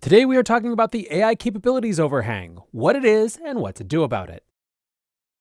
Today we are talking about the AI Capabilities Overhang, what it is and what to do about it.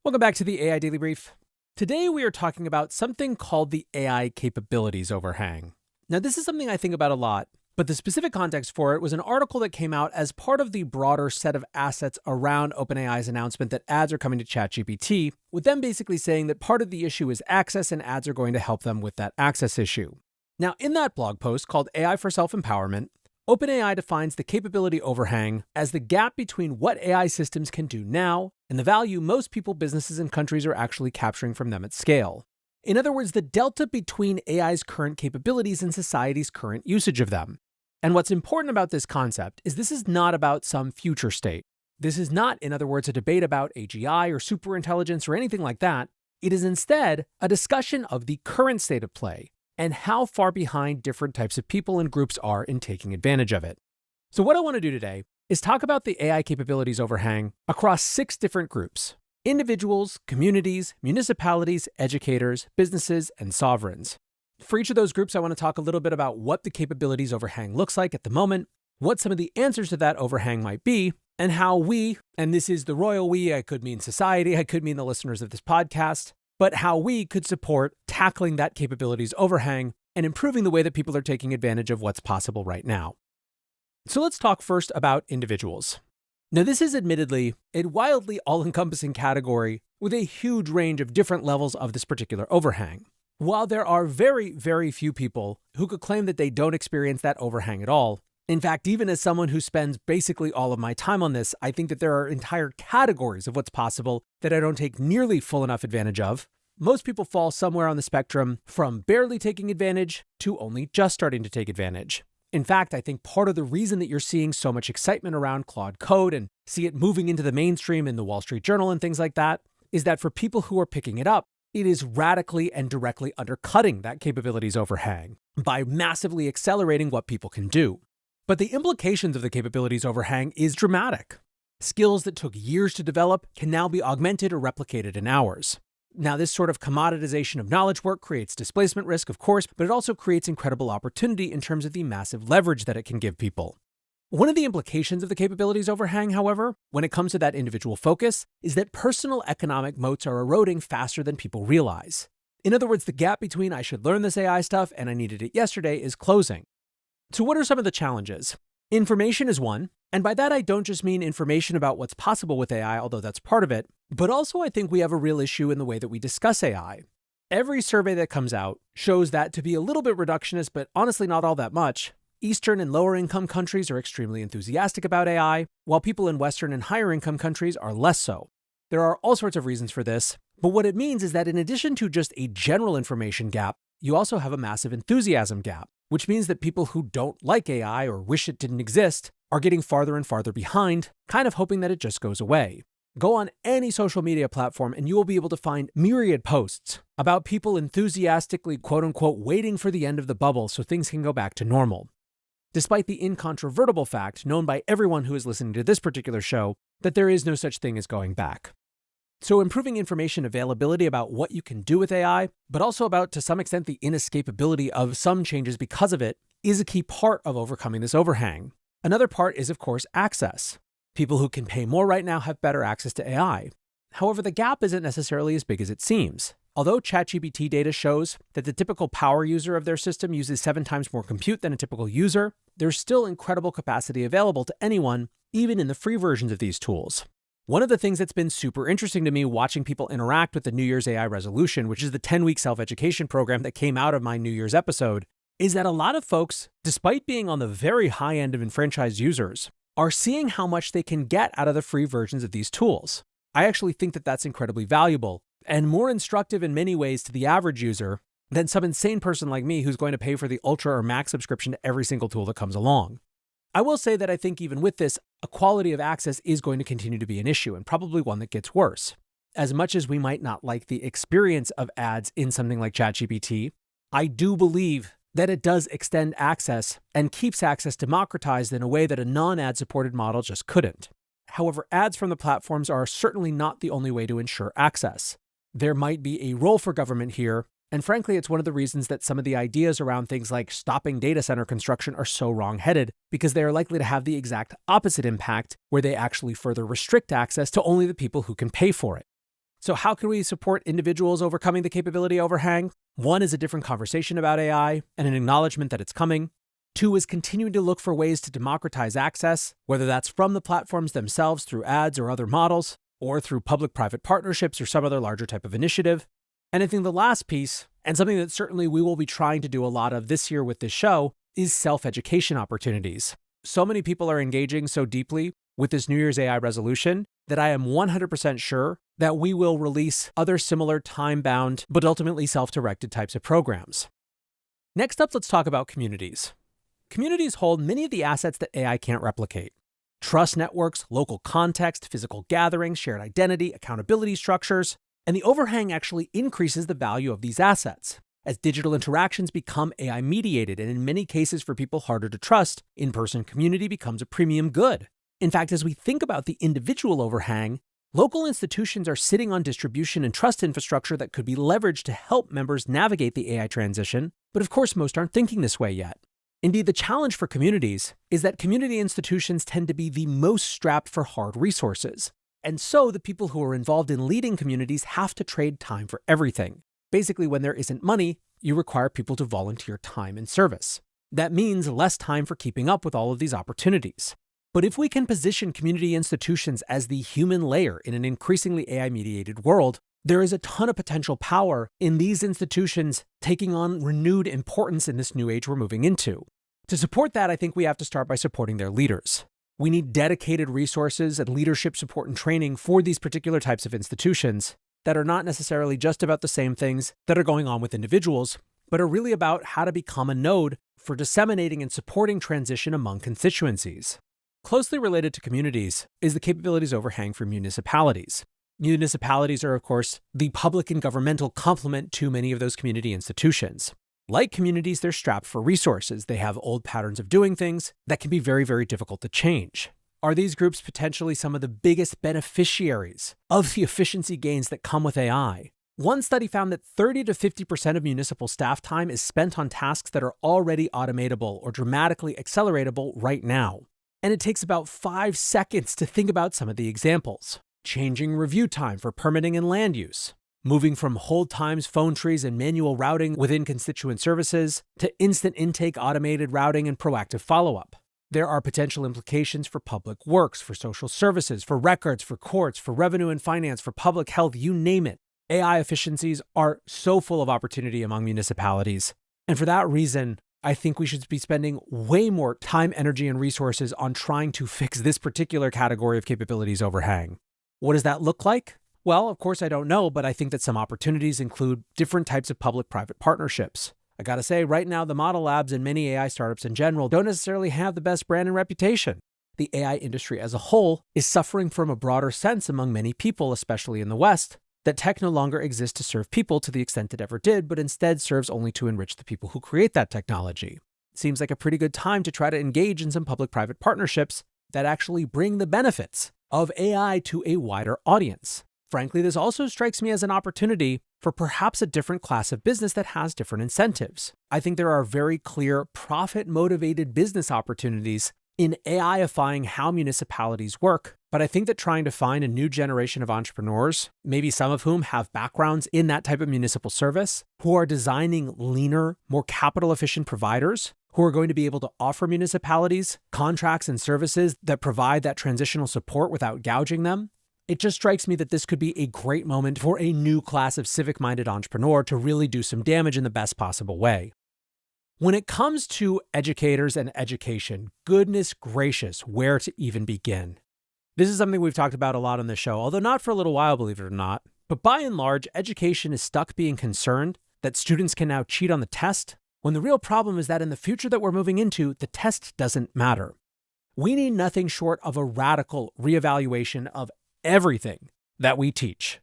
Welcome back to the AI Daily Brief. Today we are talking about something called the AI Capabilities Overhang. Now this is something I think about a lot, but the specific context for it was an article that came out as part of the broader set of assets around OpenAI's announcement that ads are coming to ChatGPT, with them basically saying that part of the issue is access and ads are going to help them with that access issue. Now in that blog post called AI for Self-Empowerment, OpenAI defines the capability overhang as the gap between what AI systems can do now and the value most people, businesses, and countries are actually capturing from them at scale. In other words, the delta between AI's current capabilities and society's current usage of them. And what's important about this concept is this is not about some future state. This is not, in other words, a debate about AGI or superintelligence or anything like that. It is instead a discussion of the current state of play and how far behind different types of people and groups are in taking advantage of it. So what I want to do today is talk about the AI capabilities overhang across 6 different groups: individuals, communities, municipalities, educators, businesses, and sovereigns. For each of those groups, I want to talk a little bit about what the capabilities overhang looks like at the moment, what some of the answers to that overhang might be, and how we, and this is the royal we, I could mean society, I could mean the listeners of this podcast, but how we could support tackling that capabilities overhang and improving the way that people are taking advantage of what's possible right now. So let's talk first about individuals. Now, this is admittedly a wildly all-encompassing category with a huge range of different levels of this particular overhang. While there are very, very few people who could claim that they don't experience that overhang at all, in fact, even as someone who spends basically all of my time on this, I think that there are entire categories of what's possible that I don't take nearly full enough advantage of. Most people fall somewhere on the spectrum from barely taking advantage to only just starting to take advantage. In fact, I think part of the reason that you're seeing so much excitement around Claude Code and see it moving into the mainstream in the Wall Street Journal and things like that is that for people who are picking it up, it is radically and directly undercutting that capabilities overhang by massively accelerating what people can do. But the implications of the capabilities overhang is dramatic. Skills that took years to develop can now be augmented or replicated in hours. Now, this sort of commoditization of knowledge work creates displacement risk, of course, but it also creates incredible opportunity in terms of the massive leverage that it can give people. One of the implications of the capabilities overhang, however, when it comes to that individual focus, is that personal economic moats are eroding faster than people realize. In other words, the gap between I should learn this AI stuff and I needed it yesterday is closing. So what are some of the challenges? Information is one, and by that I don't just mean information about what's possible with AI, although that's part of it, but also I think we have a real issue in the way that we discuss AI. Every survey that comes out shows that to be a little bit reductionist, but honestly not all that much. Eastern and lower income countries are extremely enthusiastic about AI, while people in Western and higher income countries are less so. There are all sorts of reasons for this, but what it means is that in addition to just a general information gap, you also have a massive enthusiasm gap, which means that people who don't like AI or wish it didn't exist are getting farther and farther behind, kind of hoping that it just goes away. Go on any social media platform and you will be able to find myriad posts about people enthusiastically, quote unquote, waiting for the end of the bubble so things can go back to normal. Despite the incontrovertible fact known by everyone who is listening to this particular show that there is no such thing as going back. So improving information availability about what you can do with AI, but also about, to some extent, the inescapability of some changes because of it, is a key part of overcoming this overhang. Another part is, of course, access. People who can pay more right now have better access to AI. However, the gap isn't necessarily as big as it seems. Although ChatGPT data shows that the typical power user of their system uses 7 times more compute than a typical user, there's still incredible capacity available to anyone, even in the free versions of these tools. One of the things that's been super interesting to me watching people interact with the New Year's AI resolution, which is the 10-week self-education program that came out of my New Year's episode, is that a lot of folks, despite being on the very high end of enfranchised users, are seeing how much they can get out of the free versions of these tools. I actually think that that's incredibly valuable and more instructive in many ways to the average user than some insane person like me who's going to pay for the Ultra or Max subscription to every single tool that comes along. I will say that I think even with this, equality of access is going to continue to be an issue and probably one that gets worse. As much as we might not like the experience of ads in something like ChatGPT, I do believe that it does extend access and keeps access democratized in a way that a non-ad supported model just couldn't. However, ads from the platforms are certainly not the only way to ensure access. There might be a role for government here And frankly, it's one of the reasons that some of the ideas around things like stopping data center construction are so wrong-headed, because they are likely to have the exact opposite impact, where they actually further restrict access to only the people who can pay for it. So how can we support individuals overcoming the capability overhang? One is a different conversation about AI and an acknowledgement that it's coming. Two is continuing to look for ways to democratize access, whether that's from the platforms themselves through ads or other models, or through public-private partnerships or some other larger type of initiative. And I think the last piece, and something that certainly we will be trying to do a lot of this year with this show, is self-education opportunities. So many people are engaging so deeply with this New Year's AI resolution that I am 100% sure that we will release other similar time-bound, but ultimately self-directed types of programs. Next up, let's talk about communities. Communities hold many of the assets that AI can't replicate. Trust networks, local context, physical gatherings, shared identity, accountability structures, and the overhang actually increases the value of these assets. As digital interactions become AI-mediated and in many cases for people harder to trust, in-person community becomes a premium good. In fact, as we think about the individual overhang, local institutions are sitting on distribution and trust infrastructure that could be leveraged to help members navigate the AI transition, but of course most aren't thinking this way yet. Indeed, the challenge for communities is that community institutions tend to be the most strapped for hard resources. And so the people who are involved in leading communities have to trade time for everything. Basically, when there isn't money, you require people to volunteer time and service. That means less time for keeping up with all of these opportunities. But if we can position community institutions as the human layer in an increasingly AI-mediated world, there is a ton of potential power in these institutions taking on renewed importance in this new age we're moving into. To support that, I think we have to start by supporting their leaders. We need dedicated resources and leadership support and training for these particular types of institutions that are not necessarily just about the same things that are going on with individuals, but are really about how to become a node for disseminating and supporting transition among constituencies. Closely related to communities is the capabilities overhang for municipalities. Municipalities are, of course, the public and governmental complement to many of those community institutions. Like communities, they're strapped for resources. They have old patterns of doing things that can be very, very difficult to change. Are these groups potentially some of the biggest beneficiaries of the efficiency gains that come with AI? One study found that 30 to 50% of municipal staff time is spent on tasks that are already automatable or dramatically acceleratable right now. And it takes about 5 seconds to think about some of the examples. Changing review time for permitting and land use. Moving from hold times, phone trees, and manual routing within constituent services to instant intake, automated routing, and proactive follow-up. There are potential implications for public works, for social services, for records, for courts, for revenue and finance, for public health, you name it. AI efficiencies are so full of opportunity among municipalities. And for that reason, I think we should be spending way more time, energy, and resources on trying to fix this particular category of capabilities overhang. What does that look like? Well, of course, I don't know, but I think that some opportunities include different types of public-private partnerships. I gotta say, right now, the model labs and many AI startups in general don't necessarily have the best brand and reputation. The AI industry as a whole is suffering from a broader sense among many people, especially in the West, that tech no longer exists to serve people to the extent it ever did, but instead serves only to enrich the people who create that technology. It seems like a pretty good time to try to engage in some public-private partnerships that actually bring the benefits of AI to a wider audience. Frankly, this also strikes me as an opportunity for perhaps a different class of business that has different incentives. I think there are very clear profit-motivated business opportunities in AI-ifying how municipalities work, but I think that trying to find a new generation of entrepreneurs, maybe some of whom have backgrounds in that type of municipal service, who are designing leaner, more capital-efficient providers, who are going to be able to offer municipalities contracts and services that provide that transitional support without gouging them, it just strikes me that this could be a great moment for a new class of civic-minded entrepreneur to really do some damage in the best possible way. When it comes to educators and education, goodness gracious, where to even begin? This is something we've talked about a lot on this show, although not for a little while, believe it or not. But by and large, education is stuck being concerned that students can now cheat on the test, when the real problem is that in the future that we're moving into, the test doesn't matter. We need nothing short of a radical reevaluation of everything that we teach.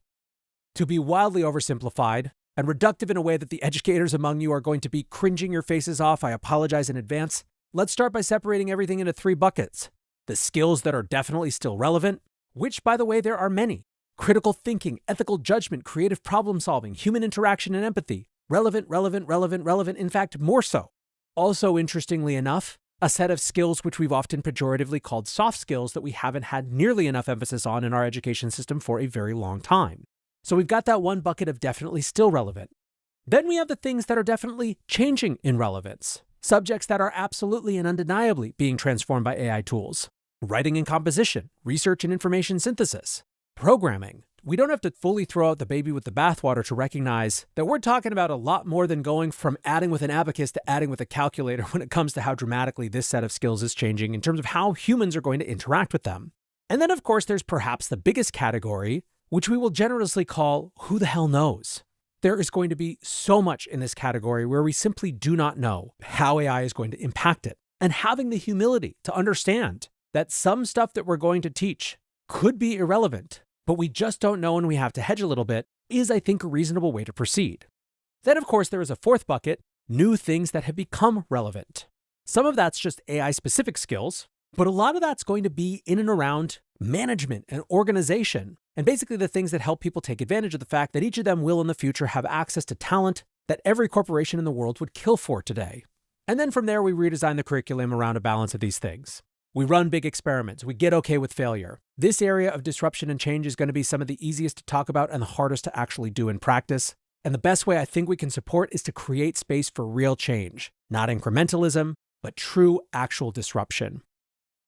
To be wildly oversimplified and reductive in a way that the educators among you are going to be cringing your faces off, I apologize in advance. Let's start by separating everything into 3 buckets. The skills that are definitely still relevant, which, by the way, there are many. Critical thinking, ethical judgment, creative problem solving, human interaction and empathy. Relevant, relevant, relevant, relevant, in fact, more so. Also, interestingly enough, a set of skills which we've often pejoratively called soft skills that we haven't had nearly enough emphasis on in our education system for a very long time. So we've got that one bucket of definitely still relevant. Then we have the things that are definitely changing in relevance. Subjects that are absolutely and undeniably being transformed by AI tools. Writing and composition, research and information synthesis, programming. We don't have to fully throw out the baby with the bathwater to recognize that we're talking about a lot more than going from adding with an abacus to adding with a calculator when it comes to how dramatically this set of skills is changing in terms of how humans are going to interact with them. And then, of course, there's perhaps the biggest category, which we will generously call who the hell knows. There is going to be so much in this category where we simply do not know how AI is going to impact it. And having the humility to understand that some stuff that we're going to teach could be irrelevant, but we just don't know and we have to hedge a little bit, is, I think, a reasonable way to proceed. Then, of course, there is a fourth bucket, new things that have become relevant. Some of that's just AI-specific skills, but a lot of that's going to be in and around management and organization, and basically the things that help people take advantage of the fact that each of them will in the future have access to talent that every corporation in the world would kill for today. And then from there, we redesign the curriculum around a balance of these things. We run big experiments. We get okay with failure. This area of disruption and change is going to be some of the easiest to talk about and the hardest to actually do in practice. And the best way I think we can support is to create space for real change, not incrementalism, but true actual disruption.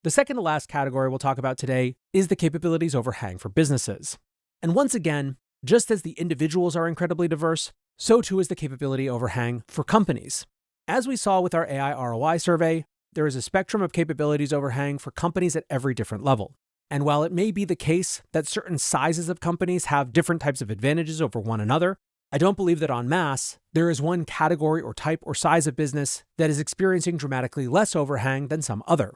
The second to last category we'll talk about today is the capabilities overhang for businesses. And once again, just as the individuals are incredibly diverse, so too is the capability overhang for companies. As we saw with our AI ROI survey, there is a spectrum of capabilities overhang for companies at every different level. And while it may be the case that certain sizes of companies have different types of advantages over one another, I don't believe that en masse, there is one category or type or size of business that is experiencing dramatically less overhang than some other.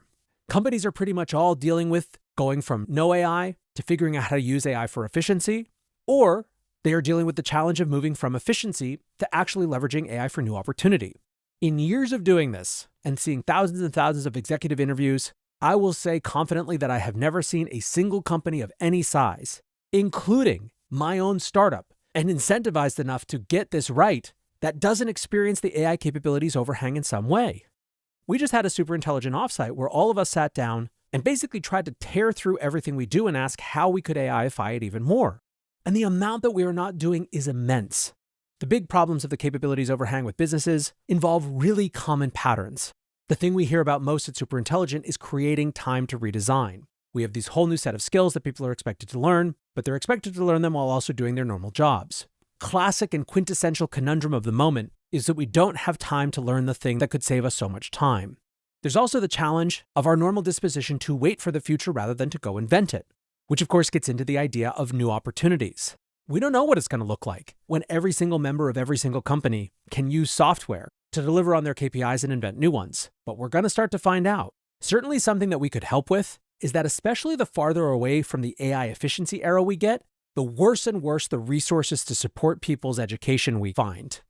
Companies are pretty much all dealing with going from no AI to figuring out how to use AI for efficiency, or they are dealing with the challenge of moving from efficiency to actually leveraging AI for new opportunity. In years of doing this and seeing thousands and thousands of executive interviews, I will say confidently that I have never seen a single company of any size, including my own startup, and incentivized enough to get this right, that doesn't experience the AI capabilities overhang in some way. We just had a super intelligent offsite where all of us sat down and basically tried to tear through everything we do and ask how we could AIify it even more. And the amount that we are not doing is immense. The big problems of the capabilities overhang with businesses involve really common patterns. The thing we hear about most at Superintelligent is creating time to redesign. We have these whole new set of skills that people are expected to learn, but they're expected to learn them while also doing their normal jobs. Classic and quintessential conundrum of the moment is that we don't have time to learn the thing that could save us so much time. There's also the challenge of our normal disposition to wait for the future rather than to go invent it, which of course gets into the idea of new opportunities. We don't know what it's going to look like when every single member of every single company can use software to deliver on their KPIs and invent new ones, but we're going to start to find out. Certainly something that we could help with is that especially the farther away from the AI efficiency era we get, the worse and worse the resources to support people's education we find.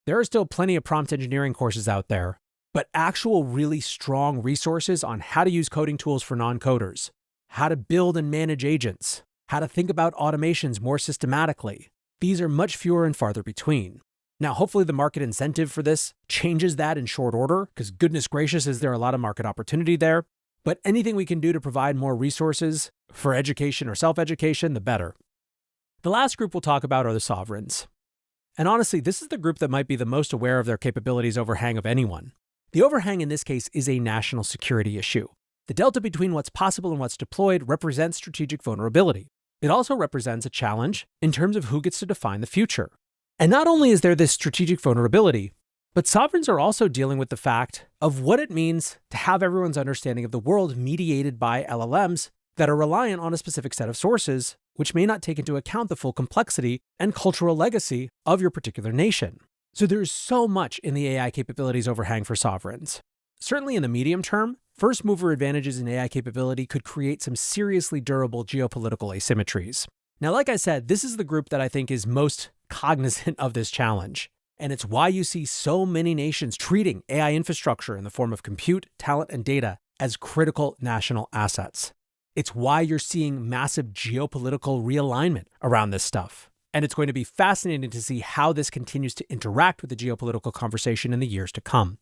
There are still plenty of prompt engineering courses out there, but actual really strong resources on how to use coding tools for non-coders, how to build and manage agents, how to think about automations more systematically. These are much fewer and farther between. Now, hopefully the market incentive for this changes that in short order, because goodness gracious, is there a lot of market opportunity there. But anything we can do to provide more resources for education or self-education, the better. The last group we'll talk about are the sovereigns. And honestly, this is the group that might be the most aware of their capabilities overhang of anyone. The overhang in this case is a national security issue. The delta between what's possible and what's deployed represents strategic vulnerability. It also represents a challenge in terms of who gets to define the future. And not only is there this strategic vulnerability, but sovereigns are also dealing with the fact of what it means to have everyone's understanding of the world mediated by LLMs that are reliant on a specific set of sources, which may not take into account the full complexity and cultural legacy of your particular nation. So there's so much in the AI capabilities overhang for sovereigns. Certainly in the medium term, first mover advantages in AI capability could create some seriously durable geopolitical asymmetries. Now, like I said, this is the group that I think is most cognizant of this challenge. And it's why you see so many nations treating AI infrastructure in the form of compute, talent, and data as critical national assets. It's why you're seeing massive geopolitical realignment around this stuff. And it's going to be fascinating to see how this continues to interact with the geopolitical conversation in the years to come.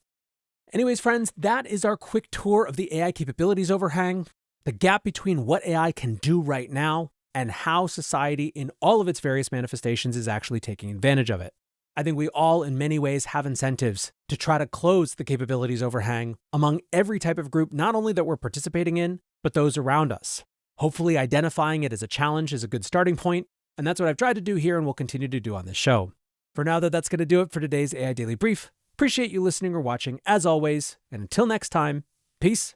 Anyways, friends, that is our quick tour of the AI capabilities overhang, the gap between what AI can do right now and how society in all of its various manifestations is actually taking advantage of it. I think we all, in many ways, have incentives to try to close the capabilities overhang among every type of group, not only that we're participating in, but those around us. Hopefully, identifying it as a challenge is a good starting point, and that's what I've tried to do here and will continue to do on this show. For now, though, that's going to do it for today's AI Daily Brief. Appreciate you listening or watching, as always, and until next time, peace.